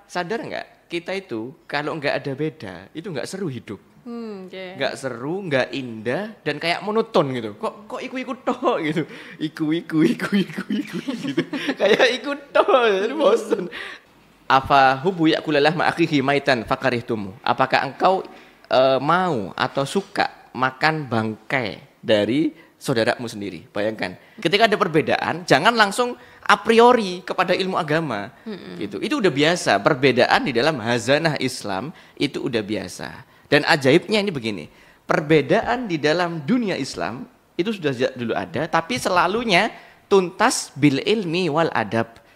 sadar nggak kita itu kalau nggak ada beda itu nggak seru hidup. Nggak seru, nggak indah, dan kayak monoton gitu. Kok iku toh gitu. Iku gitu. Kayak ikut toh, jadi bosan. Apa hubu yakulalah ma'akhihi maitan fakarihtumu. Apakah engkau mau atau suka makan bangkai dari saudaramu sendiri? Bayangkan, ketika ada perbedaan, jangan langsung a priori kepada ilmu agama. Gitu. Itu udah biasa. Perbedaan di dalam hazanah Islam itu udah biasa. Dan ajaibnya ini begini, perbedaan di dalam dunia Islam itu sudah dulu ada, tapi selalunya tuntas bil ilmi wal adab.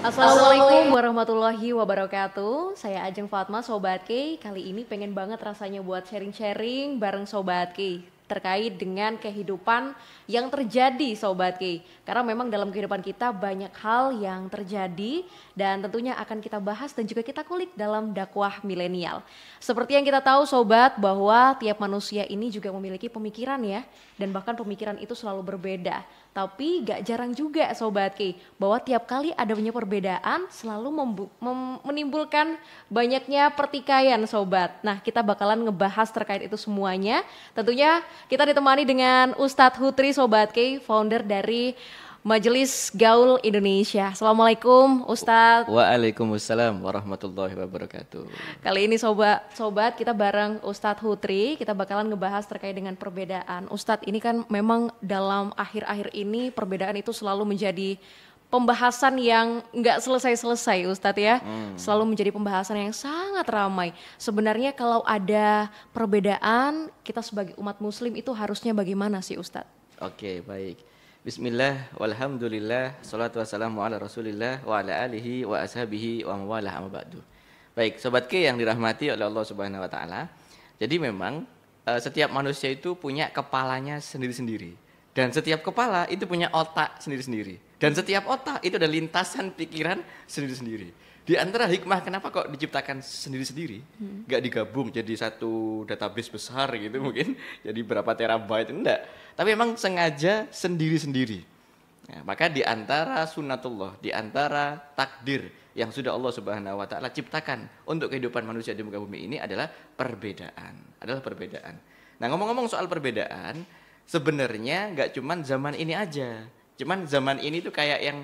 Assalamualaikum warahmatullahi wabarakatuh. Saya Ajeng Fatma, Sobat K. Kali ini pengen banget rasanya buat sharing-sharing bareng Sobat K terkait dengan kehidupan yang terjadi Sobat K. Karena memang dalam kehidupan kita banyak hal yang terjadi dan tentunya akan kita bahas dan juga kita kulik dalam dakwah milenial. Seperti yang kita tahu Sobat, bahwa tiap manusia ini juga memiliki pemikiran ya, dan bahkan pemikiran itu selalu berbeda. Tapi gak jarang juga Sobat K, bahwa tiap kali adanya perbedaan selalu menimbulkan banyaknya pertikaian Sobat. Nah, kita bakalan ngebahas terkait itu semuanya. Tentunya kita ditemani dengan Ustadz Hutri Sobat K, founder dari Majelis Gaul Indonesia. Assalamualaikum Ustadz. Waalaikumsalam warahmatullahi wabarakatuh. Kali ini sobat kita bareng Ustadz Hutri, kita bakalan ngebahas terkait dengan perbedaan. Ustadz, ini kan memang dalam akhir-akhir ini perbedaan itu selalu menjadi pembahasan yang nggak selesai-selesai Ustadz ya. Selalu menjadi pembahasan yang sangat ramai. Sebenarnya kalau ada perbedaan, kita sebagai umat muslim itu harusnya bagaimana sih Ustadz? Oke, baik. Bismillah, walhamdulillah, salatu wassalamu ala rasulillah, wa ala alihi wa ashabihi wa mawalah amma ba'du. Baik, Sobat K yang dirahmati oleh Allah Subhanahu wa Ta'ala. Jadi memang setiap manusia itu punya kepalanya sendiri-sendiri. Dan setiap kepala itu punya otak sendiri-sendiri. Dan setiap otak itu ada lintasan pikiran sendiri-sendiri. Di antara hikmah kenapa kok diciptakan sendiri-sendiri, nggak digabung jadi satu database besar gitu mungkin, jadi berapa terabyte, enggak. Tapi memang sengaja sendiri-sendiri. Nah, maka di antara sunnatullah, di antara takdir yang sudah Allah Subhanahu wa Ta'ala ciptakan untuk kehidupan manusia di muka bumi ini adalah perbedaan. Nah, ngomong-ngomong soal perbedaan, sebenarnya nggak cuman zaman ini aja. Cuman zaman ini tuh kayak yang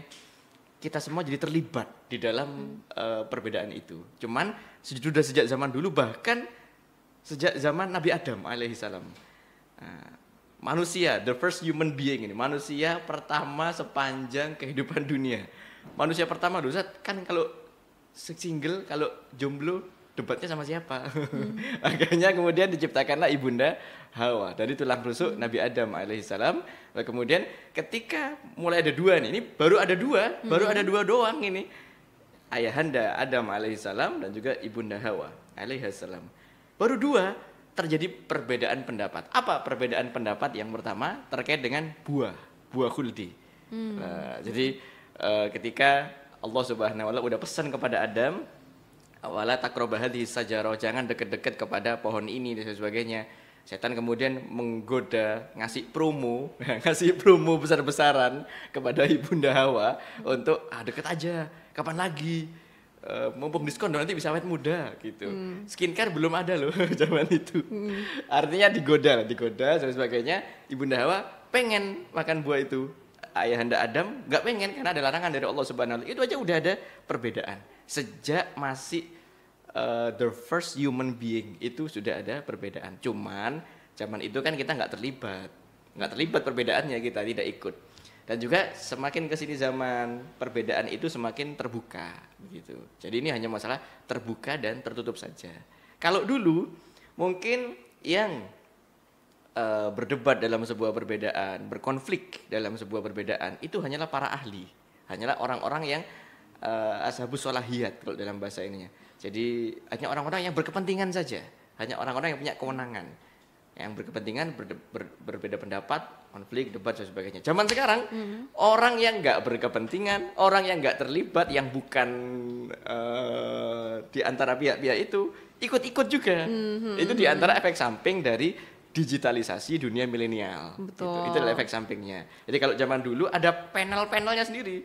kita semua jadi terlibat di dalam perbedaan itu. Cuman sudah sejak zaman dulu, bahkan sejak zaman Nabi Adam alaihissalam. Manusia, the first human being ini, manusia pertama sepanjang kehidupan dunia. Manusia pertama dulu kan kalau single, kalau jomblo debatnya sama siapa? Akhirnya kemudian diciptakanlah ibunda Hawa dari tulang rusuk Nabi Adam alaihissalam. Lalu kemudian ketika mulai ada dua nih, ini baru ada dua doang ini. Ayahanda Adam alaihissalam dan juga ibunda Hawa alaihissalam. Baru dua terjadi perbedaan pendapat. Apa perbedaan pendapat? Yang pertama terkait dengan buah khuldi. Jadi ketika Allah Subhanahu wa Ta'ala udah pesan kepada Adam, wala taqrabu hadhihi sajarah, jangan dekat-dekat kepada pohon ini dan sebagainya. Setan kemudian menggoda, ngasih promo besar-besaran kepada ibunda Hawa untuk deket aja, kapan lagi, mumpung diskon nanti bisa awet muda gitu. Skincare belum ada loh zaman itu. Artinya digoda dan sebagainya. Ibunda Hawa pengen makan buah itu, ayahanda Adam nggak pengen karena ada larangan dari Allah Subhanahu wa Ta'ala. Itu aja udah ada perbedaan. Sejak masih the first human being itu sudah ada perbedaan. Cuman zaman itu kan kita nggak terlibat perbedaannya, kita tidak ikut. Dan juga semakin kesini zaman, perbedaan itu semakin terbuka gitu. Jadi ini hanya masalah terbuka dan tertutup saja. Kalau dulu mungkin yang berdebat dalam sebuah perbedaan, berkonflik dalam sebuah perbedaan itu hanyalah para ahli, hanyalah orang-orang yang ashabus sholahiyat kalau dalam bahasa ininya. Jadi hanya orang-orang yang berkepentingan saja, hanya orang-orang yang punya kewenangan. yang berkepentingan, berbeda pendapat, konflik, debat dan sebagainya. Zaman sekarang orang yang nggak berkepentingan, orang yang nggak terlibat, yang bukan di antara pihak-pihak itu ikut-ikut juga. Itu di antara efek samping dari digitalisasi dunia milenial. Gitu. Itu adalah efek sampingnya. Jadi kalau zaman dulu ada panel-panelnya sendiri.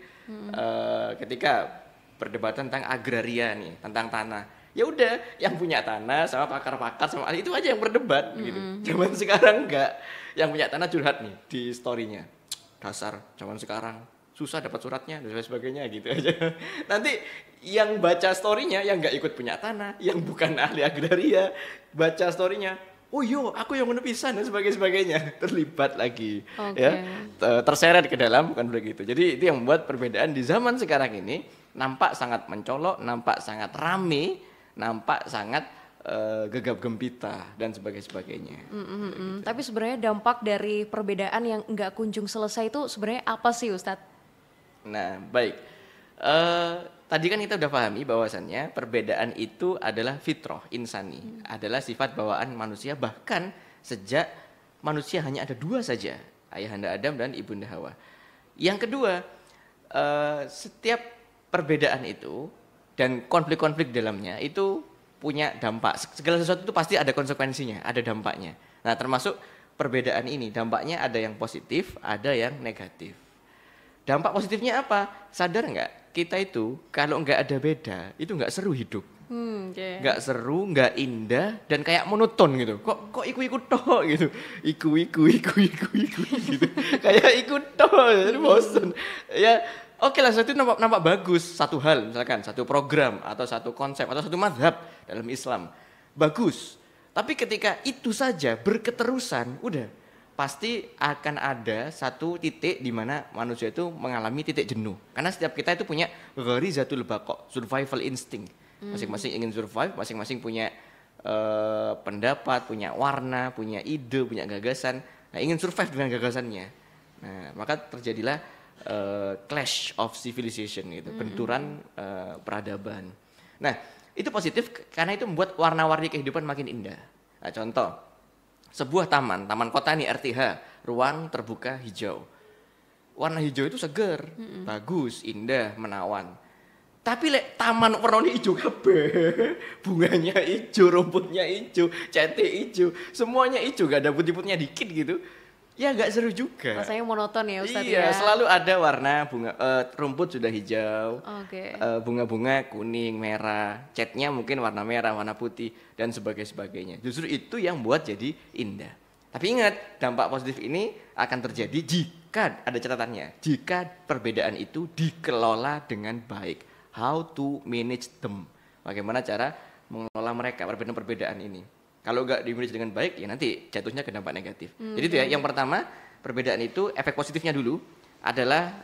Ketika perdebatan tentang agraria nih, tentang tanah. Ya udah, yang punya tanah sama pakar-pakar sama ahli itu aja yang berdebat gitu. Zaman sekarang enggak, yang punya tanah curhat nih di story-nya. Dasar zaman sekarang susah dapat suratnya dan sebagainya gitu aja. Nanti yang baca story-nya yang enggak ikut punya tanah, yang bukan ahli agraria, baca story-nya, oh yo, aku yang menepisan dan sebagainya, terlibat lagi, ya, terseret ke dalam konflik itu. Jadi itu yang membuat perbedaan di zaman sekarang ini nampak sangat mencolok, nampak sangat rame, nampak sangat gegap gempita dan sebagainya. Gitu. Tapi sebenarnya dampak dari perbedaan yang nggak kunjung selesai itu sebenarnya apa sih, Ustadz? Nah, baik. Tadi kan kita udah pahami bahwasannya perbedaan itu adalah fitrah insani, adalah sifat bawaan manusia, bahkan sejak manusia hanya ada dua saja, ayahanda Adam dan ibunda Hawa. Yang kedua, setiap perbedaan itu dan konflik-konflik dalamnya itu punya dampak. Segala sesuatu itu pasti ada konsekuensinya, ada dampaknya. Nah, termasuk perbedaan ini, dampaknya ada yang positif, ada yang negatif. Dampak positifnya apa? Sadar nggak? Kita itu kalau nggak ada beda, itu nggak seru hidup. Nggak seru, nggak indah, dan kayak monoton gitu. Kok ikut toh gitu. Iku gitu. Kayak ikut toh, jadi bosan. Ya, oke lah, itu nampak bagus, satu hal, misalkan satu program atau satu konsep atau satu mazhab dalam Islam, bagus. Tapi ketika itu saja berketerusan, udah pasti akan ada satu titik di mana manusia itu mengalami titik jenuh. Karena setiap kita itu punya gharizatul baqa, survival instinct. Masing-masing ingin survive, masing-masing punya pendapat, punya warna, punya ide, punya gagasan. Nah, ingin survive dengan gagasannya. Nah, maka terjadilah clash of civilization gitu, benturan peradaban. Nah, itu positif karena itu membuat warna-warni kehidupan makin indah. Nah, contoh, sebuah taman kota nih, RTH, ruang terbuka hijau. Warna hijau itu seger, bagus, indah, menawan. Tapi taman warna hijau kabeh, bunganya hijau, rumputnya hijau, cete hijau, semuanya hijau, gak ada putih-putihnya dikit gitu. Ya gak seru juga. Rasanya monoton ya, Ustadz. Iya, ya? Selalu ada warna bunga, rumput sudah hijau, bunga-bunga kuning, merah, catnya mungkin warna merah, warna putih, dan sebagainya. Justru itu yang buat jadi indah. Tapi ingat, dampak positif ini akan terjadi jika, ada catatannya, jika perbedaan itu dikelola dengan baik. How to manage them. Bagaimana cara mengelola mereka, perbedaan-perbedaan ini. Kalau nggak di-manage dengan baik, ya nanti jatuhnya ke dampak negatif. Jadi itu ya, yang pertama, perbedaan itu, efek positifnya dulu adalah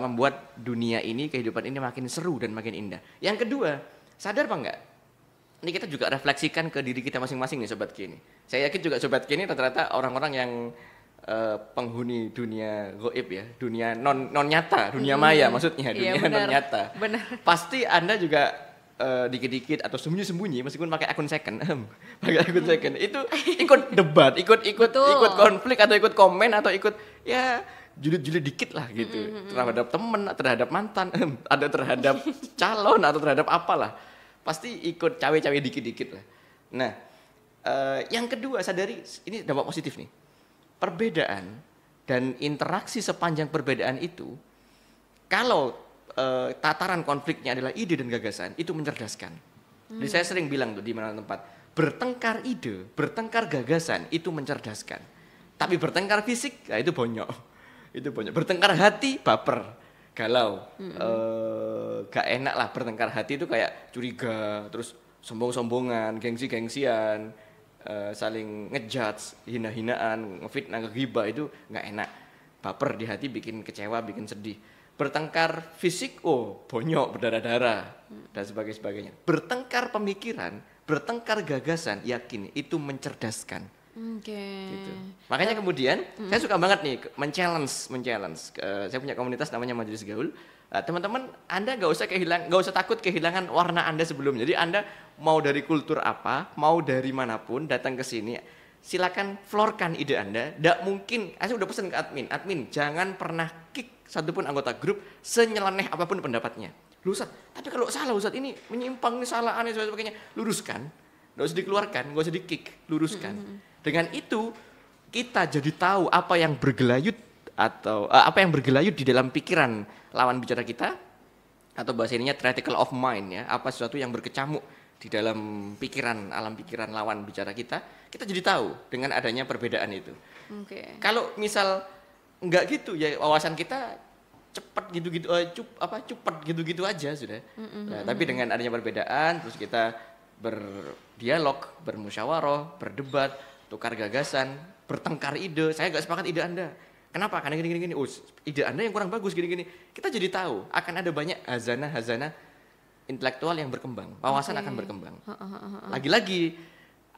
membuat dunia ini, kehidupan ini makin seru dan makin indah. Yang kedua, sadar apa enggak? Ini kita juga refleksikan ke diri kita masing-masing nih, Sobat Ki ini. Saya yakin juga Sobat Ki ini rata-rata orang-orang yang penghuni dunia gaib ya, dunia non nyata, dunia maya maksudnya, dunia non nyata. Pasti Anda juga dikit-dikit atau sembunyi-sembunyi meskipun pakai akun second, itu ikut debat, ikut konflik atau ikut komen atau ikut ya julid-julid dikit lah gitu, terhadap teman, terhadap mantan, ada terhadap calon atau terhadap apalah, pasti ikut cawe-cawe dikit-dikit lah. Nah, yang kedua, sadari ini dampak positif nih. Perbedaan dan interaksi sepanjang perbedaan itu, kalau tataran konfliknya adalah ide dan gagasan, itu mencerdaskan. Jadi saya sering bilang tuh di mana tempat, bertengkar ide, bertengkar gagasan itu mencerdaskan. Tapi bertengkar fisik, nah itu bonyok. Itu bonyok. Bertengkar hati, baper, galau, gak enak lah. Bertengkar hati itu kayak curiga, terus sombong-sombongan, gengsi-gengsian, saling ngejudge, hina-hinaan, ngefitnah, ngegibah, itu nggak enak. Baper di hati bikin kecewa, bikin sedih. Bertengkar fisik, bonyok, berdarah-darah, dan sebagainya. Bertengkar pemikiran, bertengkar gagasan, yakin itu mencerdaskan. Gitu. Makanya kemudian saya suka banget nih men-challenge. Saya punya komunitas namanya Majelis Gaul. Teman-teman, Anda nggak usah takut kehilangan warna Anda sebelumnya. Jadi Anda mau dari kultur apa, mau dari manapun datang ke sini, silakan floorkan ide Anda. Nggak mungkin, saya udah pesan ke admin jangan pernah kick satupun anggota grup senyeleneh apapun pendapatnya. Lu Ustaz, tapi kalau salah Ustaz ini menyimpang, ini salah, aneh, sebagainya, luruskan. Nggak usah dikeluarkan, nggak usah di-kick, luruskan. Dengan itu, kita jadi tahu apa yang bergelayut atau apa yang bergelayut di dalam pikiran lawan bicara kita, atau bahasa ininya theoretical of mind ya, apa sesuatu yang berkecamuk di dalam pikiran, alam pikiran lawan bicara kita jadi tahu dengan adanya perbedaan itu. Kalau misal enggak gitu ya, wawasan kita cepat gitu-gitu, cepat gitu-gitu aja sudah. Nah, tapi dengan adanya perbedaan, terus kita berdialog, bermusyawarah, berdebat, tukar gagasan, bertengkar ide. Saya nggak sepakat ide Anda. Kenapa? Karena gini. Oh, ide Anda yang kurang bagus gini. Kita jadi tahu akan ada banyak hazanah intelektual yang berkembang, wawasan akan berkembang. Lagi-lagi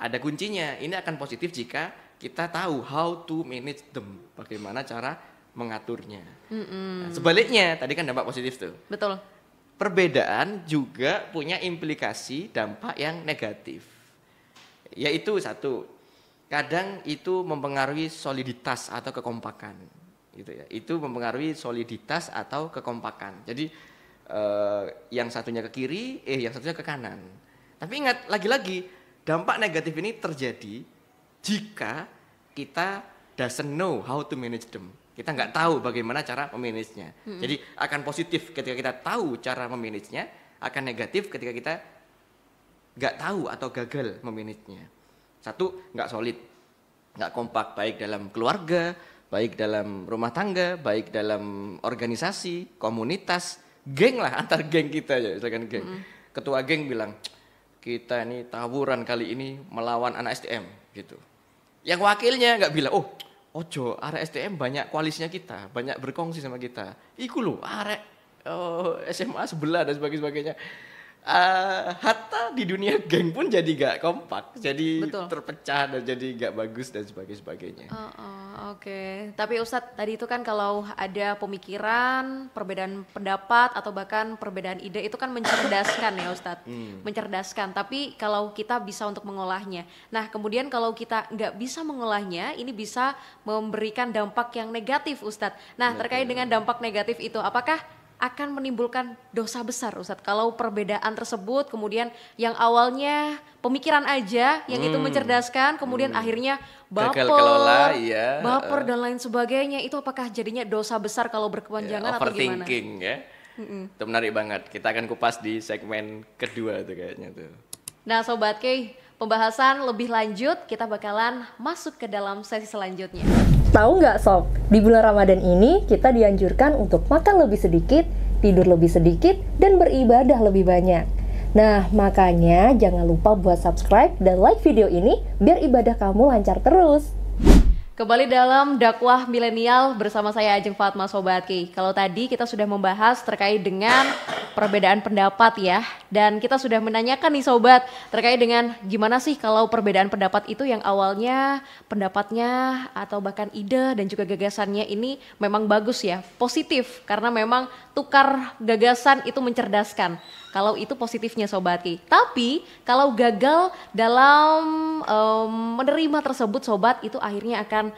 ada kuncinya. Ini akan positif jika kita tahu how to manage them, bagaimana cara mengaturnya. Nah, sebaliknya, tadi kan dampak positif tuh. Betul. Perbedaan juga punya implikasi dampak yang negatif. Yaitu satu, kadang itu mempengaruhi soliditas atau kekompakan. Gitu ya. Itu mempengaruhi soliditas atau kekompakan. Jadi yang satunya ke kiri, yang satunya ke kanan. Tapi ingat, lagi-lagi dampak negatif ini terjadi jika kita doesn't know how to manage them. Kita nggak tahu bagaimana cara memanagenya. Jadi akan positif ketika kita tahu cara memanagenya, akan negatif ketika kita nggak tahu atau gagal memanagenya. Satu, nggak solid, nggak kompak, baik dalam keluarga, baik dalam rumah tangga, baik dalam organisasi, komunitas, geng lah, antar geng kita ya, misalkan geng. Ketua geng bilang, kita ini tawuran kali ini melawan anak STM gitu. Yang wakilnya nggak bilang, ojo, arek STM banyak koalisinya kita, banyak berkongsi sama kita. Iku lho, arek SMA sebelah dan sebagainya. Hatta di dunia geng pun jadi gak kompak, jadi Betul. terpecah dan jadi gak bagus dan sebagainya. Oke. Tapi Ustadz, tadi itu kan kalau ada pemikiran, perbedaan pendapat atau bahkan perbedaan ide itu kan mencerdaskan ya Ustadz, mencerdaskan. Tapi kalau kita bisa untuk mengolahnya, nah kemudian kalau kita nggak bisa mengolahnya, ini bisa memberikan dampak yang negatif Ustadz. Nah terkait dengan dampak negatif itu, apakah akan menimbulkan dosa besar Ustadz kalau perbedaan tersebut kemudian yang awalnya pemikiran aja yang itu mencerdaskan kemudian akhirnya baper, baper dan lain sebagainya, itu apakah jadinya dosa besar kalau berkepanjangan atau gimana? Overthinking ya, itu menarik banget. Kita akan kupas di segmen kedua tuh kayaknya tuh. Nah Sobat Kay, pembahasan lebih lanjut kita bakalan masuk ke dalam sesi selanjutnya. Tahu nggak Sob, di bulan Ramadan ini kita dianjurkan untuk makan lebih sedikit, tidur lebih sedikit, dan beribadah lebih banyak. Nah, makanya jangan lupa buat subscribe dan like video ini biar ibadah kamu lancar terus. Kembali dalam dakwah milenial bersama saya Ajeng Fatma Sobat Kay. Kalau tadi kita sudah membahas terkait dengan perbedaan pendapat ya, dan kita sudah menanyakan nih Sobat terkait dengan gimana sih kalau perbedaan pendapat itu yang awalnya pendapatnya atau bahkan ide dan juga gagasannya ini memang bagus ya, positif karena memang tukar gagasan itu mencerdaskan. Kalau itu positifnya Sobat Kay. Tapi kalau gagal dalam menerima tersebut Sobat, itu akhirnya akan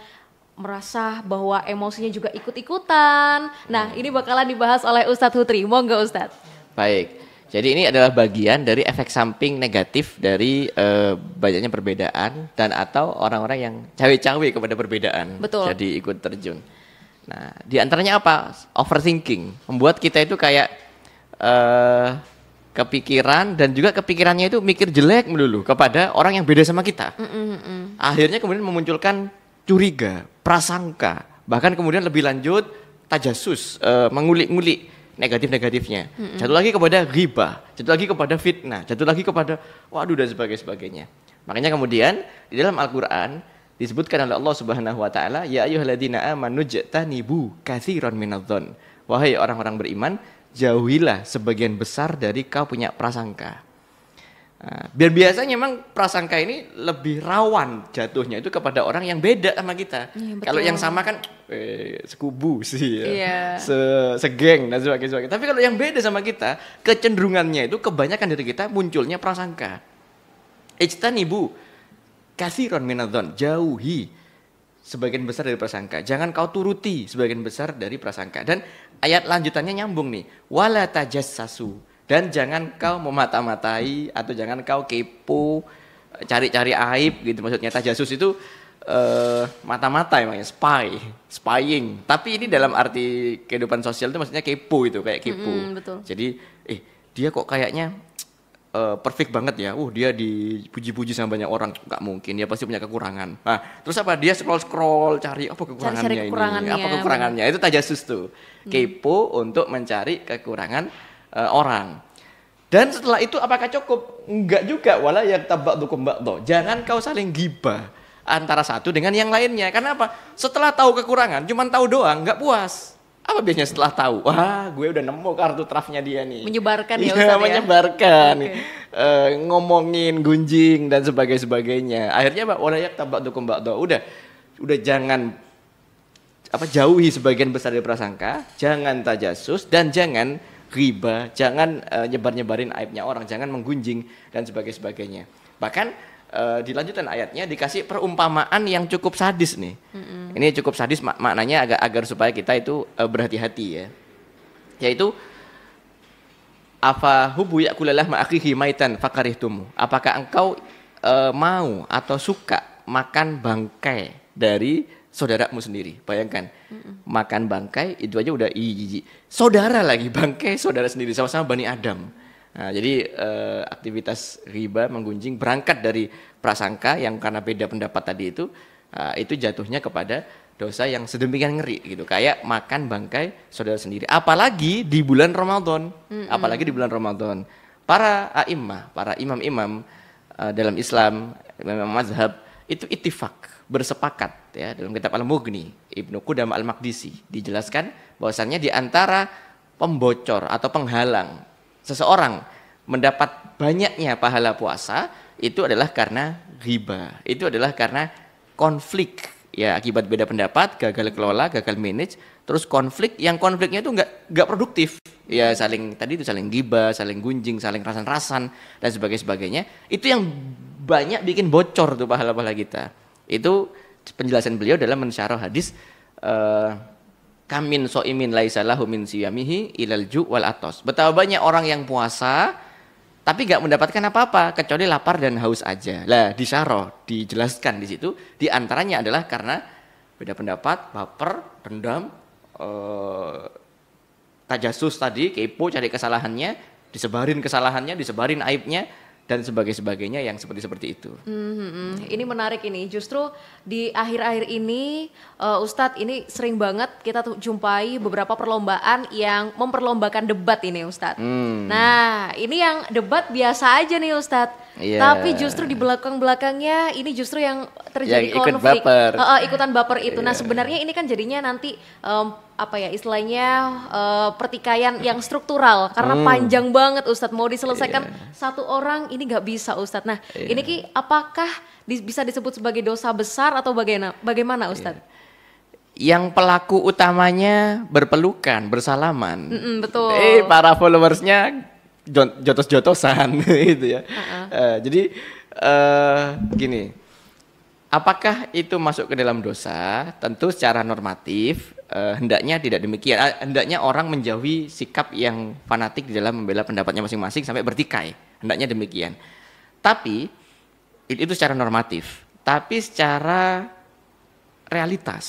merasa bahwa emosinya juga ikut-ikutan. Nah ini bakalan dibahas oleh Ustadz Hutri. Monggo Ustadz. Baik, jadi ini adalah bagian dari efek samping negatif dari banyaknya perbedaan dan atau orang-orang yang cawe-cawe kepada perbedaan. Betul. Jadi ikut terjun. Nah di antaranya apa? Overthinking. Membuat kita itu kayak kepikiran dan juga kepikirannya itu mikir jelek melulu kepada orang yang beda sama kita. Akhirnya kemudian memunculkan curiga, prasangka, bahkan kemudian lebih lanjut tajasus, mengulik-ngulik negatif-negatifnya. Jatuh lagi kepada ghibah, jatuh lagi kepada fitnah, jatuh lagi kepada waduh dan sebagainya. Makanya kemudian di dalam Al-Qur'an disebutkan oleh Allah Subhanahu wa taala, ya ayyuhalladzina amanu jtanibu katsiran minadh-dhon. Wahai orang-orang beriman, jauhilah sebagian besar dari kau punya prasangka. Nah, biar biasanya memang prasangka ini lebih rawan jatuhnya itu kepada orang yang beda sama kita. Kalau yang sama kan sekubu sih ya, segeng dan sebagainya. Tapi kalau yang beda sama kita, kecenderungannya itu kebanyakan dari kita munculnya prasangka. Ijtanibu, Katsiran minadh-dhon, jauhi sebagian besar dari prasangka. Jangan kau turuti sebagian besar dari prasangka. Dan ayat lanjutannya nyambung nih. Wala tajassasu, dan jangan kau memata-matai atau jangan kau kepo, cari-cari aib gitu. Maksudnya tajassus itu mata-mata emangnya, spying. Tapi ini dalam arti kehidupan sosial itu maksudnya kepo itu, kayak kepo. Betul. Jadi dia kok kayaknya perfect banget ya. Dia dipuji-puji sama banyak orang, nggak mungkin, dia pasti punya kekurangan. Nah, terus apa? Dia scroll cari apa kekurangannya ini? Apa kekurangannya? Itu tajassus tuh. Kepo untuk mencari kekurangan orang. Dan setelah itu apakah cukup? Enggak juga. Wala yaghtab-ba'dukum ba'dha. Jangan kau saling gibah antara satu dengan yang lainnya. Karena apa? Setelah tahu kekurangan, cuman tahu doang, nggak puas. Apa biasanya setelah tahu? Wah, gue udah nemu kartu trafnya dia nih. Menyebarkan ya Ustaz Ustaz ya? Menyebarkan. Ngomongin, gunjing, dan sebagainya. Akhirnya wala yaghtab-ba'dukum ba'dha. Udah jangan jauhi sebagian besar dari prasangka, jangan tajassus, dan jangan ghibah, jangan nyebar-nyebarin aibnya orang, jangan menggunjing, dan sebagainya. Bahkan di lanjutan ayatnya dikasih perumpamaan yang cukup sadis nih. Ini cukup sadis maknanya agar supaya kita itu berhati-hati ya. Yaitu afa hubu ya'kulalah ma'akhihi maitan fakarihtumu. Apakah engkau mau atau suka makan bangkai dari saudaramu sendiri? Bayangkan. Makan bangkai itu aja udah jijik. Saudara lagi, bangkai saudara sendiri, sama-sama Bani Adam. Nah, jadi aktivitas riba menggunjing berangkat dari prasangka yang karena beda pendapat tadi itu jatuhnya kepada dosa yang sedemikian ngeri gitu, kayak makan bangkai saudara sendiri. Apalagi di bulan Ramadan. Para a'immah, para imam-imam dalam Islam, imam mazhab itu ittifaq, bersepakat ya, dalam kitab Al-Mughni Ibnu Qudamah Al-Maqdisi dijelaskan bahwasannya di antara pembocor atau penghalang seseorang mendapat banyaknya pahala puasa itu adalah karena ghibah, itu adalah karena konflik ya, akibat beda pendapat, gagal kelola, gagal manage, terus konfliknya itu nggak produktif ya, saling ghibah, saling gunjing, saling rasan-rasan dan sebagainya, itu yang banyak bikin bocor tuh pahala-pahala kita. Itu penjelasan beliau dalam mensyarah hadis kamin so'imin laisalahu min siyamihi ilal ju' wal atos. Betapa banyak orang yang puasa tapi nggak mendapatkan apa-apa kecuali lapar dan haus aja. Lah disyarah, dijelaskan di situ, di antaranya adalah karena beda pendapat, baper, dendam, tajassus tadi, kepo cari kesalahannya, disebarin aibnya, dan sebagainya yang seperti itu. Ini menarik ini. Justru di akhir-akhir ini, Ustadz, ini sering banget kita jumpai beberapa perlombaan yang memperlombakan debat ini, Ustadz. Nah, ini yang debat biasa aja nih, Ustadz. Yeah. Tapi justru di belakang-belakangnya ini justru yang terjadi yang konflik. ikutan baper itu. Yeah. Nah, sebenarnya ini kan jadinya nanti istilahnya pertikaian yang struktural karena panjang banget, Ustadz, mau diselesaikan satu orang ini nggak bisa, Ustadz. Nah, ini Ki, apakah bisa disebut sebagai dosa besar atau bagaimana Ustadz? Yang pelaku utamanya berpelukan, bersalaman. Betul. Para followersnya jotos-jotosan gitu ya. Jadi gini, apakah itu masuk ke dalam dosa? Tentu secara normatif hendaknya tidak demikian. Hendaknya orang menjauhi sikap yang fanatik di dalam membela pendapatnya masing-masing sampai bertikai. Hendaknya demikian. Tapi itu secara normatif. Tapi secara realitas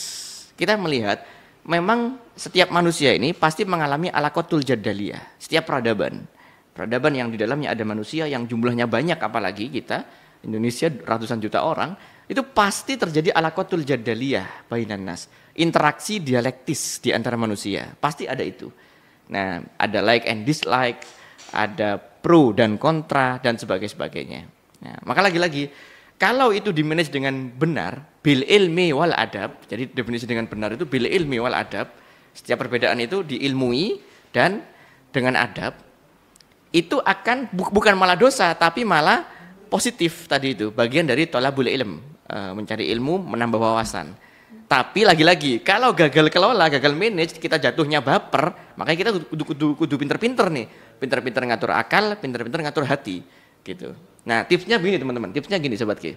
kita melihat memang setiap manusia ini pasti mengalami alaqatul jadaliyah. Setiap peradaban yang di dalamnya ada manusia yang jumlahnya banyak, apalagi kita Indonesia ratusan juta orang, itu pasti terjadi alaqatul jadaliyah bainan nas. Interaksi dialektis di antara manusia, pasti ada itu. Nah, ada like and dislike, ada pro dan kontra dan sebagainya. Nah, maka lagi-lagi kalau itu dimanage dengan benar, bil ilmi wal adab. Jadi definisi dengan benar itu bil ilmi wal adab. Setiap perbedaan itu diilmui dan dengan adab. Itu akan bukan malah dosa, tapi malah positif tadi itu. Bagian dari thalabul ilm, mencari ilmu, menambah wawasan. Tapi lagi-lagi kalau gagal kelola, gagal manage, kita jatuhnya baper, makanya kita kudu pinter-pinter nih. Pinter-pinter ngatur akal, pinter-pinter ngatur hati gitu. Nah, tipsnya begini teman-teman, tipsnya gini Sobat Ki.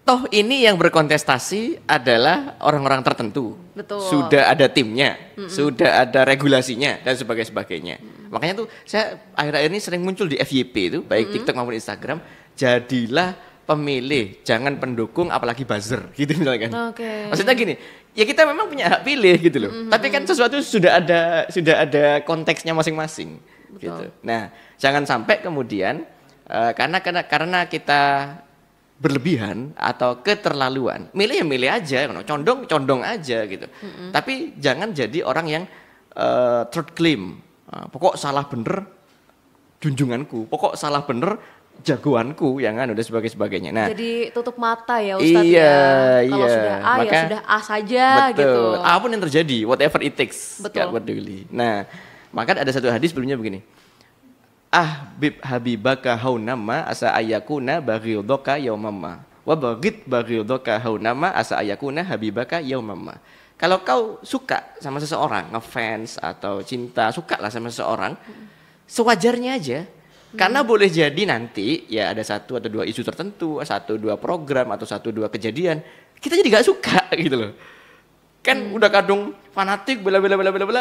toh ini yang berkontestasi adalah orang-orang tertentu. Betul. Sudah ada timnya, sudah ada regulasinya dan sebagainya. Makanya tuh saya akhir-akhir ini sering muncul di FYP itu, baik TikTok maupun Instagram, jadilah pemilih, jangan pendukung apalagi buzzer gitu misalkan. Oke. Maksudnya gini, ya kita memang punya hak pilih gitu loh. Tapi kan sesuatu sudah ada konteksnya masing-masing gitu. Nah, jangan sampai kemudian karena kita berlebihan atau keterlaluan, milih ya milih aja, condong aja gitu. Tapi jangan jadi orang yang third claim. Pokok salah bener junjunganku, pokok salah bener jagoanku yang dan sebagainya. Nah, jadi tutup mata ya Ustadz iya, ya. Kalau sudah A ya sudah A saja betul, gitu. Apapun yang terjadi, whatever it takes. Betul. God peduli. Nah, maka ada satu hadis sebelumnya begini. Habibaka haunama asa ayakuna baghidaka yaumamma. Wa baghid baghidaka haunama asa ayakuna habibaka yaumamma. Kalau kau suka sama seseorang, ngefans atau cinta, suka lah sama seseorang, sewajarnya aja. Karena boleh jadi nanti ya ada 1 atau 2 isu tertentu, 1, 2 program atau 1, 2 kejadian, kita jadi gak suka gitu loh. Kan udah kadung fanatik bela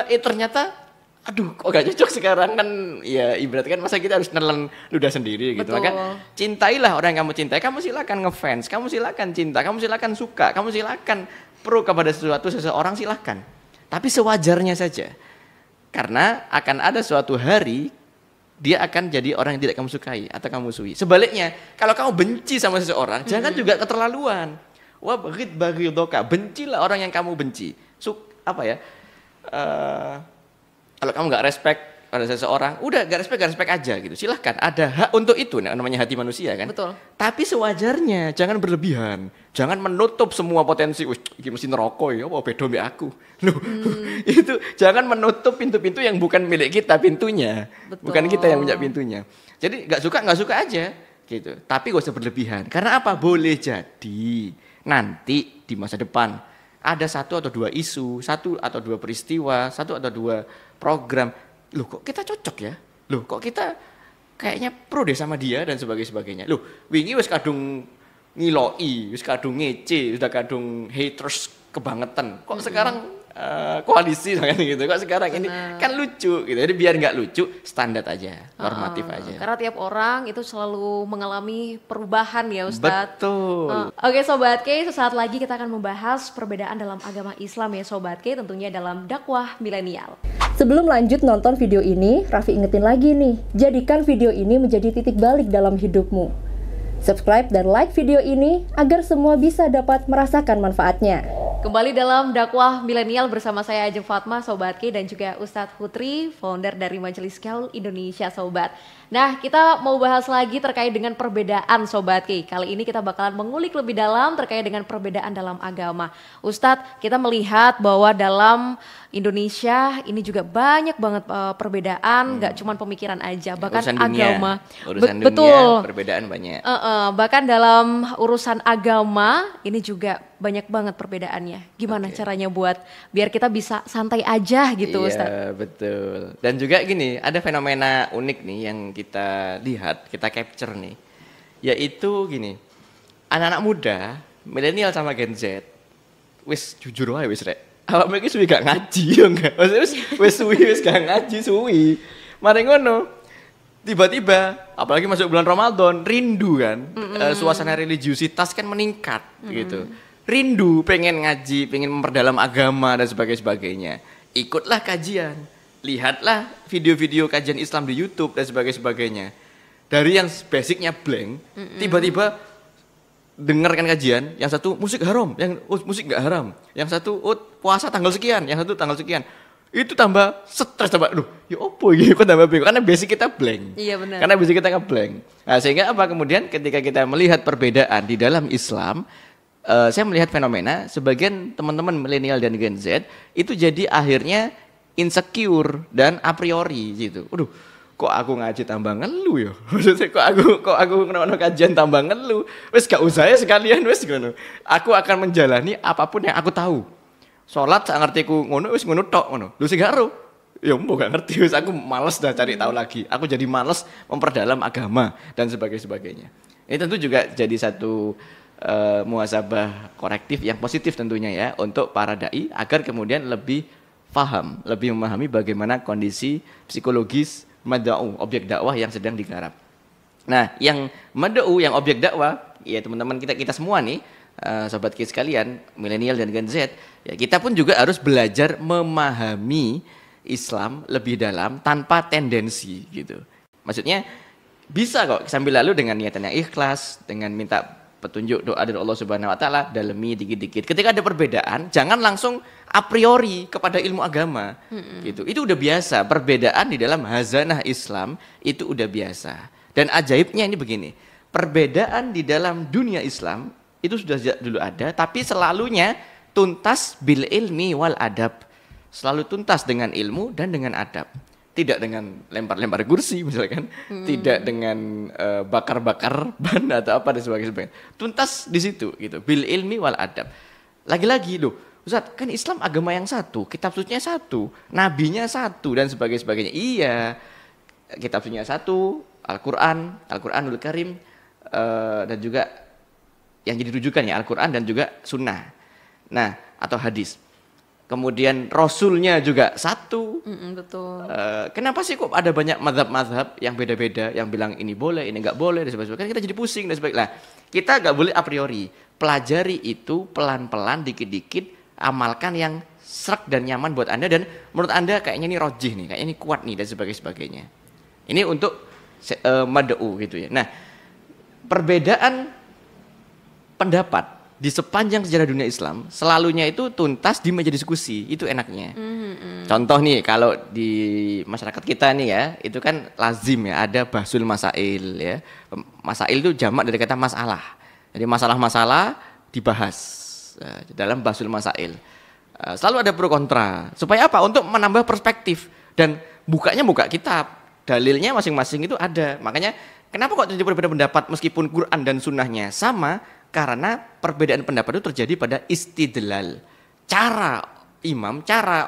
ternyata aduh kok gak cocok sekarang kan, ya ibaratkan masa kita harus nelen ludah sendiri gitu. Betul. Maka cintailah orang yang kamu cintai, kamu silakan ngefans, kamu silakan cinta, kamu silakan suka, kamu silakan pro kepada seseorang silakan. Tapi sewajarnya saja. Karena akan ada suatu hari dia akan jadi orang yang tidak kamu sukai atau kamu musuhi. Sebaliknya, kalau kamu benci sama seseorang, jangan juga keterlaluan. Wah, baghidaka, bencilah orang yang kamu benci. Kalau kamu nggak respect pada seseorang, udah nggak respect aja gitu. Silahkan, ada hak untuk itu, namanya hati manusia kan. Betul. Tapi sewajarnya, jangan berlebihan, jangan menutup semua potensi. Wih, ini mesti neraka ya, apa beda mbek aku. Loh, itu jangan menutup pintu-pintu yang bukan milik kita pintunya, Betul. bukan kita yang punya pintunya. Jadi nggak suka aja gitu. Tapi gak usah berlebihan. Karena apa? Boleh jadi nanti di masa depan ada 1 atau 2 isu, 1 atau 2 peristiwa, 1 atau 2 program, loh kok kita cocok ya, loh kok kita kayaknya pro deh sama dia dan sebagainya. Loh wingi wis kadung ngiloi, wis kadung ngece, sudah kadung haters kebangetan, kok sekarang koalisi kan gitu, kok sekarang ini kan lucu gitu. Jadi biar nggak lucu, standar aja, normatif aja. Karena tiap orang itu selalu mengalami perubahan ya Ustadz. Betul. Oke Sobat K, sesaat lagi kita akan membahas perbedaan dalam agama Islam ya Sobat K, tentunya dalam dakwah milenial. Sebelum lanjut nonton video ini, Raffi ingetin lagi nih, jadikan video ini menjadi titik balik dalam hidupmu. Subscribe dan like video ini agar semua bisa dapat merasakan manfaatnya. Kembali dalam dakwah milenial bersama saya Ajeng Fatma, Sobat K, dan juga Ustadz Putri, founder dari Majelis Kaul Indonesia Sobat. Nah, kita mau bahas lagi terkait dengan perbedaan Sobat K. Kali ini kita bakalan mengulik lebih dalam terkait dengan perbedaan dalam agama. Ustadz, kita melihat bahwa dalam Indonesia ini juga banyak banget perbedaan, nggak cuma pemikiran aja, bahkan urusan dunia, agama. Urusan dunia, betul. perbedaan banyak. Bahkan dalam urusan agama ini juga banyak banget perbedaannya. Gimana caranya buat biar kita bisa santai aja gitu, Iya, Ustaz? betul. Dan juga gini, ada fenomena unik nih yang kita lihat, kita capture nih. Yaitu gini, anak-anak muda, milenial sama Gen Z, wis jujur wae wis rek. Awak mereka suwi gak ngaji ya enggak? Maksudnya wis suwi wis gak ngaji suwi. Mari ngono. Tiba-tiba apalagi masuk bulan Ramadan, rindu kan. Suasana religiusitas kan meningkat gitu. Rindu pengen ngaji, pengen memperdalam agama dan sebagainya. Ikutlah kajian. Lihatlah video-video kajian Islam di YouTube dan sebagainya. Dari yang basicnya blank, tiba-tiba dengarkan kajian, yang satu musik haram, yang musik nggak haram, yang satu puasa tanggal sekian, yang satu tanggal sekian, itu tambah stres, tambah, ya opo gitu, kok tambah bingung, karena basic kita blank, Iya benar. karena basic kita ngeblank. Nah sehingga apa kemudian ketika kita melihat perbedaan di dalam Islam, saya melihat fenomena sebagian teman-teman milenial dan Gen Z itu jadi akhirnya insecure dan a priori gitu. Kok aku ngaji tambah ngeluh ya? Maksudnya kok aku ngono kajian tambah ngeluh. Wes gak usah ya sekalian wes ngono. Aku akan menjalani apapun yang aku tahu. Salat sak ngertiku ngono wis ngono tok ngono. Lho sing karo ya mbok gak ngerti wis aku males dah cari tahu lagi. Aku jadi males memperdalam agama dan sebagainya. Ini tentu juga jadi satu muhasabah korektif yang positif tentunya ya untuk para dai agar kemudian lebih paham, lebih memahami bagaimana kondisi psikologis mad'u, objek dakwah yang sedang digarap. Nah, yang mad'u, yang objek dakwah, ya teman-teman kita semua nih, sobat kids sekalian, milenial dan Gen Z, ya kita pun juga harus belajar memahami Islam lebih dalam tanpa tendensi gitu. Maksudnya bisa kok sambil lalu dengan niatan yang ikhlas, dengan minta petunjuk doa dari Allah Subhanahu wa taala, dalemi dikit-dikit. Ketika ada perbedaan, jangan langsung a priori kepada ilmu agama. Gitu. Itu udah biasa. Perbedaan di dalam hazanah Islam itu udah biasa. Dan ajaibnya ini begini. Perbedaan di dalam dunia Islam itu sudah dulu ada, tapi selalunya tuntas bil ilmi wal adab. Selalu tuntas dengan ilmu dan dengan adab. Tidak dengan lempar-lempar kursi misalkan, tidak dengan bakar-bakar ban atau apa dan sebagainya. Tuntas di situ gitu, bil ilmi wal adab. Lagi-lagi loh, Ustaz, kan Islam agama yang satu, kitab sucinya satu, nabinya satu dan sebagainya. Iya, kitab sucinya satu, Al-Qur'anul Karim, dan juga yang jadi rujukan ya Al-Qur'an dan juga sunnah. Nah, atau hadis. Kemudian Rasulnya juga satu. Betul. Kenapa sih kok ada banyak mazhab-mazhab yang beda-beda, yang bilang ini boleh, ini nggak boleh, dan sebagainya. Kan kita jadi pusing dan sebagainya. Nah, kita nggak boleh a priori. Pelajari itu pelan-pelan, dikit-dikit, amalkan yang sreg dan nyaman buat Anda. Dan menurut Anda kayaknya ini rojih nih, kayaknya ini kuat nih, dan sebagainya. Ini untuk mad'u gitu ya. Nah, perbedaan pendapat di sepanjang sejarah dunia Islam selalunya itu tuntas di meja diskusi, itu enaknya. Contoh nih kalau di masyarakat kita nih ya, itu kan lazim ya ada bahsul masail ya. Masail itu jamak dari kata masalah. Jadi masalah-masalah dibahas dalam bahsul masail. Selalu ada pro kontra. Supaya apa? Untuk menambah perspektif dan buka kitab. Dalilnya masing-masing itu ada. Makanya kenapa kok terjadi perbedaan pendapat meskipun Quran dan sunnahnya sama? Karena perbedaan pendapat itu terjadi pada istidlal. Cara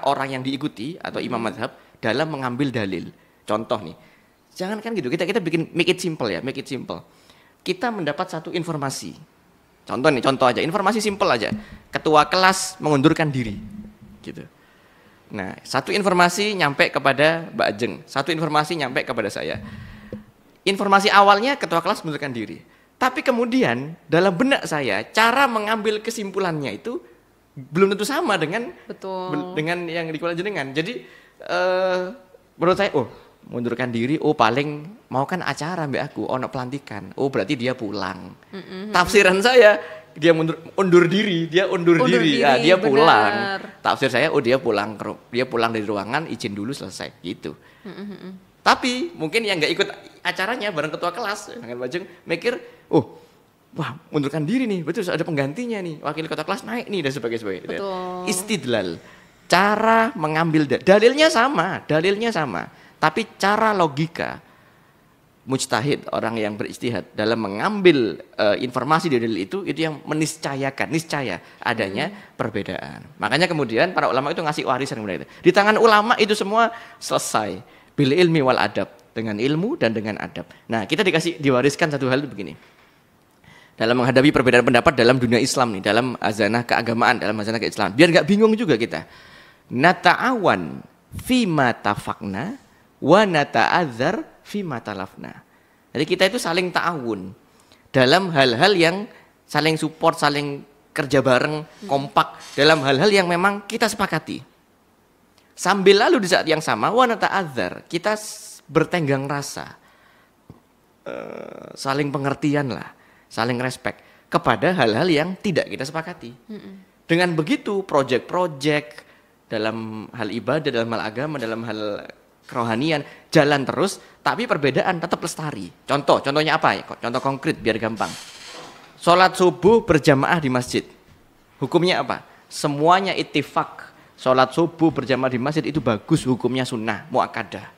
orang yang diikuti atau imam mazhab dalam mengambil dalil. Contoh nih, jangan kan gitu, kita bikin make it simple ya, make it simple. Kita mendapat satu informasi. Contoh aja, informasi simple aja. Ketua kelas mengundurkan diri. Gitu. Nah, satu informasi nyampe kepada Mbak Ajeng, satu informasi nyampe kepada saya. Informasi awalnya ketua kelas mengundurkan diri. Tapi kemudian dalam benak saya cara mengambil kesimpulannya itu belum tentu sama dengan dengan yang dikeluarkan jenengan. Jadi menurut saya mundurkan diri, paling mau kan acara mbak aku, ono pelantikan. Berarti dia pulang. Tafsiran saya dia undur diri, dia pulang. Tafsir saya dia pulang dari ruangan, izin dulu selesai gitu. Tapi mungkin yang nggak ikut acaranya bareng ketua kelas dengan Bajeng mikir, wah mundurkan diri nih, betul ada penggantinya nih, wakil ketua kelas naik nih dan sebagainya. Istidlal, cara mengambil dalilnya sama, tapi cara logika mujtahid, orang yang beristihad dalam mengambil informasi dari dalil itu yang niscaya adanya perbedaan. Makanya kemudian para ulama itu ngasih warisan kepada itu. Di tangan ulama itu semua selesai. Bil ilmi wal adab, dengan ilmu dan dengan adab. Nah, kita diwariskan satu hal begini. Dalam menghadapi perbedaan pendapat dalam dunia Islam nih, dalam azanah keagamaan, dalam azanah keislaman, biar enggak bingung juga kita. Nata'awan fima tafakna wa nata'adzar fima talafna. Jadi kita itu saling ta'awun dalam hal-hal yang saling support, saling kerja bareng, kompak dalam hal-hal yang memang kita sepakati. Sambil lalu di saat yang sama wa nata'adzar, kita bertenggang rasa, saling pengertian lah, saling respect kepada hal-hal yang tidak kita sepakati. Dengan begitu proyek-proyek dalam hal ibadah, dalam hal agama, dalam hal kerohanian jalan terus, tapi perbedaan tetap lestari. Contohnya apa ya? Contoh konkret biar gampang. Sholat subuh berjamaah di masjid. Hukumnya apa? Semuanya ittifaq. Sholat subuh berjamaah di masjid itu bagus, hukumnya sunnah, muakkadah.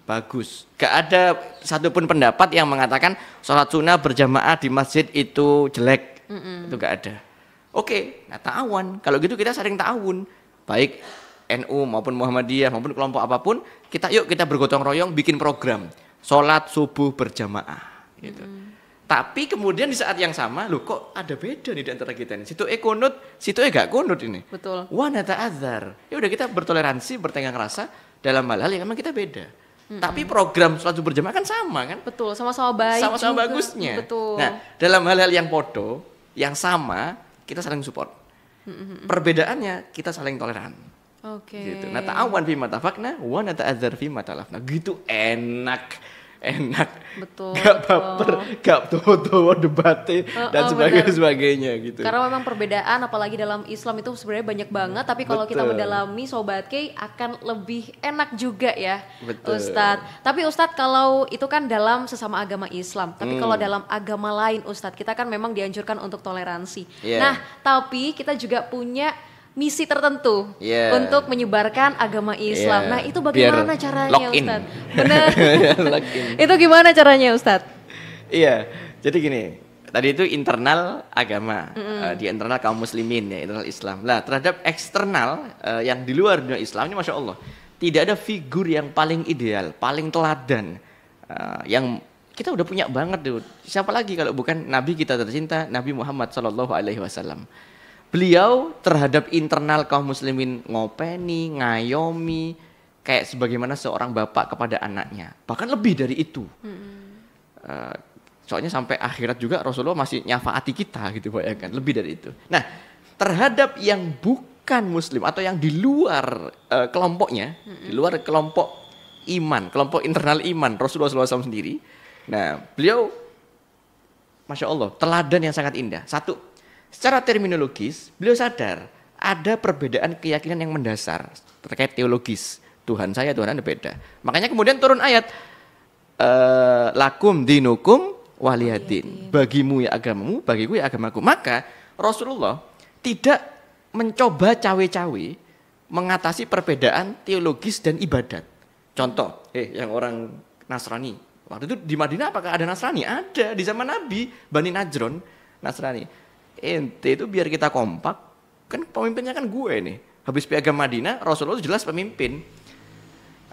Bagus. Gak ada satupun pendapat yang mengatakan sholat sunnah berjamaah di masjid itu jelek. Itu gak ada. Oke, nah ta'awun. Kalau gitu kita saling ta'awun. Baik NU maupun Muhammadiyah maupun kelompok apapun, kita bergotong royong bikin program sholat subuh berjamaah. Gitu. Tapi kemudian di saat yang sama, loh kok ada beda nih di antara kita ini. Situ kunut, situ gak kunut ini. Betul. Wa nata'adzar. Ya udah kita bertoleransi, bertenggang rasa dalam hal-hal yang memang kita beda. Tapi program sholat zuhur berjamaah kan sama kan? Betul, sama-sama baik. Sama-sama juga. bagusnya. Betul. Nah, dalam hal-hal yang podo, yang sama, kita saling support. Perbedaannya kita saling toleran. Oke. Gitu. Nah, ta'awan fima tafakna wa nata'adzar fima talafna. Gitu enak. Betul. Gak baper, gak tuh debatnya dan sebagainya gitu. Karena memang perbedaan apalagi dalam Islam itu sebenarnya banyak banget, tapi kalau kita mendalami Sobat K akan lebih enak juga ya. Betul. Ustadz. Tapi Ustadz kalau itu kan dalam sesama agama Islam, tapi kalau dalam agama lain Ustadz, kita kan memang dianjurkan untuk toleransi. Yeah. Nah, tapi kita juga punya misi tertentu untuk menyebarkan agama Islam. Nah, itu bagaimana caranya Ustadz? Benar. Itu gimana caranya Ustadz? Iya, jadi gini, tadi itu internal agama, di internal kaum muslimin ya, internal Islam. Lah terhadap eksternal yang di luar dunia Islam ini Masya Allah, tidak ada figur yang paling ideal, paling teladan, yang kita udah punya banget tuh. Siapa lagi kalau bukan Nabi kita tercinta, Nabi Muhammad SAW. Beliau terhadap internal kaum muslimin ngopeni, ngayomi, kayak sebagaimana seorang bapak kepada anaknya. Bahkan lebih dari itu. Soalnya sampai akhirat juga Rasulullah masih nyafaati kita gitu, bayangkan. Lebih dari itu. Nah, terhadap yang bukan muslim atau yang di luar kelompoknya, di luar kelompok iman, kelompok internal iman Rasulullah SAW sendiri. Nah, beliau Masya Allah, teladan yang sangat indah. Satu, secara terminologis, beliau sadar ada perbedaan keyakinan yang mendasar terkait teologis. Tuhan saya, Tuhan Anda beda. Makanya kemudian turun ayat, lakum dinukum waliyadin. Bagimu ya agamamu, bagiku ya agamaku. Maka Rasulullah tidak mencoba cawe-cawe mengatasi perbedaan teologis dan ibadat. Contoh, yang orang Nasrani. Waktu itu di Madinah apakah ada Nasrani? Ada, di zaman Nabi, Bani Najron, Nasrani. Ente itu biar kita kompak, kan pemimpinnya kan gue nih. Habis piagam Madinah, Rasulullah jelas pemimpin.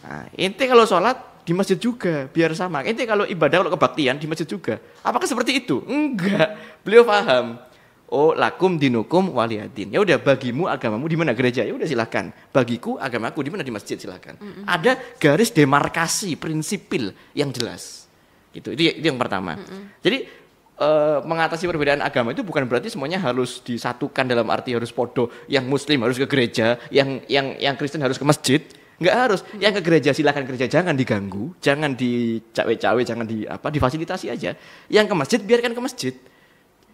Nah, ente kalau sholat di masjid juga, biar sama. Ente kalau ibadah, kalau kebaktian di masjid juga. Apakah seperti itu? Enggak. Beliau paham. Oh, lakum dinukum waliyadin. Ya udah, bagimu agamamu di mana gereja? Ya udah silakan. Bagiku agamaku di mana di masjid silakan. Ada garis demarkasi prinsipil yang jelas. Gitu. Itu yang pertama. Jadi mengatasi perbedaan agama itu bukan berarti semuanya harus disatukan dalam arti harus podo, yang muslim harus ke gereja, yang Kristen harus ke masjid. Enggak harus. Yang ke gereja silakan gereja, jangan diganggu, jangan dicawe-cawe, jangan difasilitasi aja. Yang ke masjid biarkan ke masjid.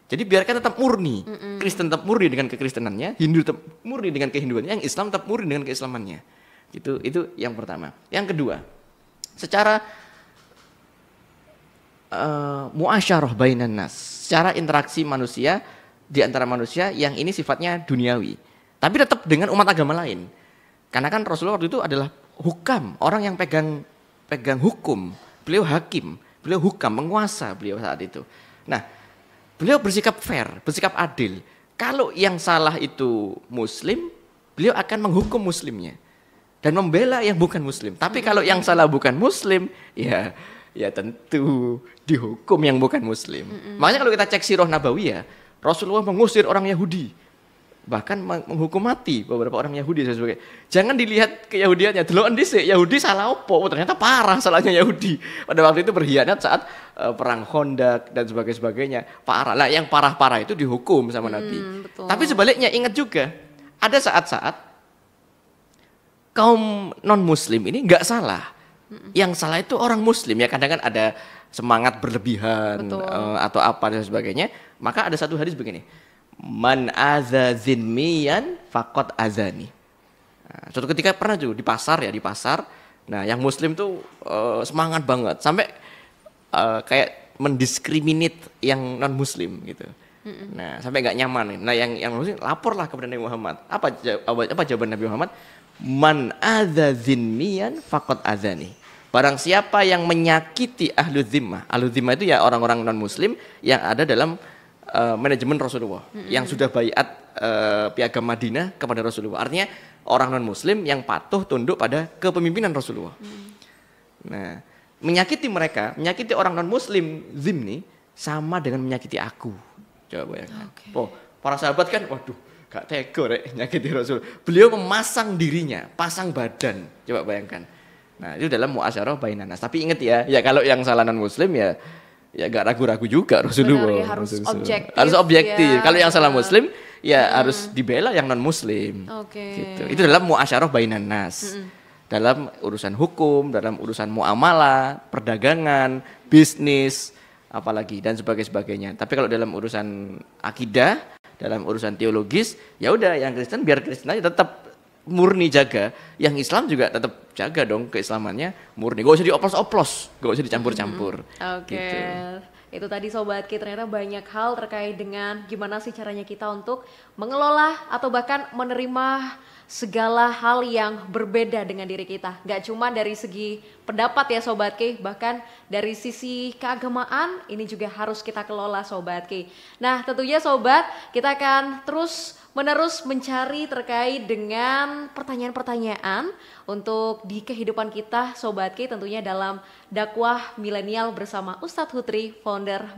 Jadi biarkan tetap murni. Kristen tetap murni dengan kekristenannya, Hindu tetap murni dengan kehinduannya, yang Islam tetap murni dengan keislamannya. Itu yang pertama. Yang kedua, secara muasyarah bainan nas, secara interaksi manusia di antara manusia yang ini sifatnya duniawi, tapi tetap dengan umat agama lain. Karena kan Rasulullah waktu itu adalah hukam, orang yang pegang hukum. Beliau hakim, beliau hukam, menguasa beliau saat itu. Nah, beliau bersikap fair, bersikap adil. Kalau yang salah itu muslim, beliau akan menghukum muslimnya dan membela yang bukan muslim. Tapi kalau yang salah bukan muslim, ya tentu dihukum yang bukan muslim. Makanya kalau kita cek sirah Nabawiyah, Rasulullah mengusir orang Yahudi, bahkan menghukum mati beberapa orang Yahudi dan sebagainya. Jangan dilihat keyahudiannya, deloken dhisik Yahudi salah opo, ternyata parah salahnya Yahudi. Pada waktu itu berkhianat saat perang Khandaq dan sebagainya, parah. Lah yang parah-parah itu dihukum sama Nabi. Betul. Tapi sebaliknya ingat juga, ada saat-saat kaum non muslim ini nggak salah. Yang salah itu orang muslim, ya kadang kan ada semangat berlebihan atau apa dan sebagainya. Maka ada satu hadis begini, man aza zinmiyan faqad azani. Nah, suatu ketika pernah tuh di pasar. Nah, yang muslim tuh semangat banget sampai kayak mendiskriminate yang non muslim gitu. Nah, sampai nggak nyaman. Nah, yang muslim laporlah kepada Nabi Muhammad. Apa jawaban Nabi Muhammad? Man aza zinmiyan faqad azani. Barang siapa yang menyakiti ahlu zimmah. Ahlu zimmah itu ya orang-orang non muslim yang ada dalam manajemen Rasulullah, yang sudah baiat piagam Madinah kepada Rasulullah. Artinya orang non muslim yang patuh tunduk pada kepemimpinan Rasulullah. Nah, menyakiti mereka, menyakiti orang non muslim zimni, sama dengan menyakiti aku. Coba bayangkan. Oh, para sahabat kan, waduh, gak tega rek nyakiti Rasul. Beliau memasang dirinya, pasang badan. Coba bayangkan. Nah, itu dalam muasyarah bainan nas. Tapi ingat ya kalau yang salah non muslim ya gak ragu-ragu juga Rasulullah. Benar, ya, harus objektif. Harus objektif. Ya. Kalau yang salah muslim ya harus dibela yang non muslim. Oke. Gitu. Itu dalam muasyarah bainan nas. Dalam urusan hukum, dalam urusan muamalah, perdagangan, bisnis, apalagi dan sebagainya. Tapi kalau dalam urusan akidah, dalam urusan teologis, ya udah yang Kristen biar Kristen aja tetap murni jaga, yang Islam juga tetap jaga dong keislamannya murni. Gak usah dioplos-oplos, gak usah dicampur-campur. Oke. Gitu. Itu tadi Sobat Ki, ternyata banyak hal terkait dengan gimana sih caranya kita untuk mengelola atau bahkan menerima segala hal yang berbeda dengan diri kita. Gak cuma dari segi pendapat ya Sobat Ki, bahkan dari sisi keagamaan ini juga harus kita kelola Sobat Ki. Nah tentunya Sobat, kita akan terus menerus mencari terkait dengan pertanyaan-pertanyaan untuk di kehidupan kita Sobat Ki, tentunya dalam dakwah milenial bersama Ustadz Hutri, founder